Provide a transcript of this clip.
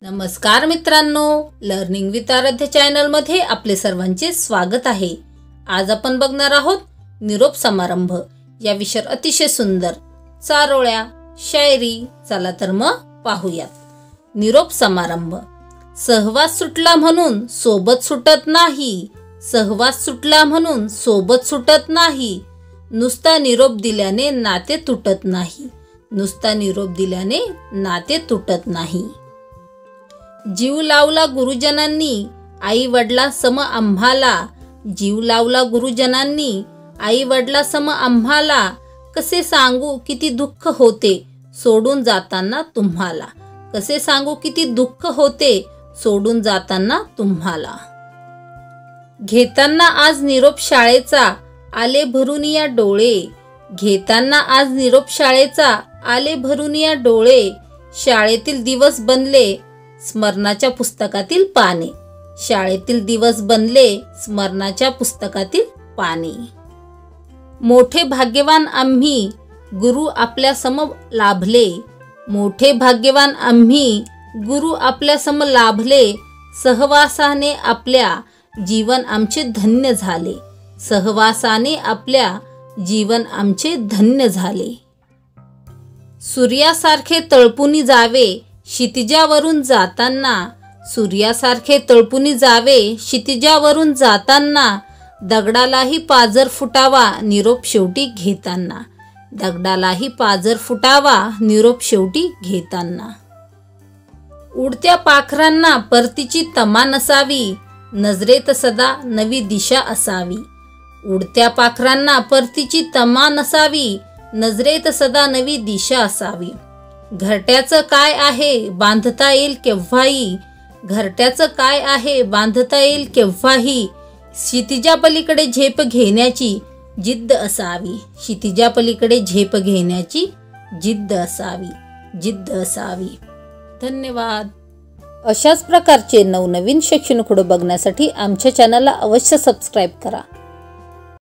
नमस्कार मित्रांनो, learning with आराध्य चॅनल मध्ये आपले सर्वांचे स्वागत आहे। आज आपण बघणार आहोत निरोप समारंभ या विषयावर अतिशय सुंदर चारोळ्या शायरी। चला तर मग पाहूयात। निरोप समारंभ। सहवास सुटला म्हणून सोबत सुटत नाही, सहवास सुटला म्हणून सोबत सुटत नाही, नुसता निरोप दिल्याने नाते तुटत नाही, नुसता निरोप दिल्याने नाते तुटत नाही। जीव लावला गुरुजनांनी आई वडला सम आम्हाला, जीव लावला गुरुजनांनी आई वडला सम आम्हाला, कसे सांगू किती दुःख होते सोडून जाताना तुम्हाला, कसे सांगू किती दुःख होते सोडून जाताना तुम्हाला। घेताना आज निरोप शाळेचा आले भरून या डोळे, घेताना आज निरोप शाळेचा आले भरून या डोळे, शाळेतील दिवस बनले स्मरणाच्या पुस्तकातील पाने, शाळेतील दिवस बनले स्मरणाच्या पुस्तकातील पाने। मोठे भाग्यवान आम्ही गुरु आपल्या सम लाभले, मोठे भाग्यवान आम्ही गुरु आपल्या सम लाभले, सहवासाने आपल्या जीवन आमचे धन्य झाले, सहवासाने आपल्या जीवन आमचे धन्य झाले। सूर्यासारखे तळपुनी जावे क्षितिजावरून जाताना, सूर्यासारखे तळपुनी जावे क्षितिजावरून जाताना, दगडालाही पाजर फुटावा निरोप शेवटी घेताना, दगडालाही पाजर फुटावा निरोप शेवटी घेताना। उडत्या पाखरांना परतीची तमा नसावी, नजरेत सदा नवी दिशा असावी, उडत्या पाखरांना परतीची तमा नसावी, नजरेत सदा नवी दिशा असावी। घरट्याचं काय आहे बांधता येईल केव्हाही, घरट्याचं काय आहे बांधता येईल केव्हाही, क्षितिजापलीकडे झेप घेण्याची जिद्द असावी, क्षितिजापलीकडे झेप घेण्याची जिद्द असावी, जिद्द असावी। धन्यवाद। अशाच प्रकारचे नवनवीन शैक्षणिक व्हिडिओ बघण्यासाठी आमच्या चॅनलला अवश्य सबस्क्राईब करा।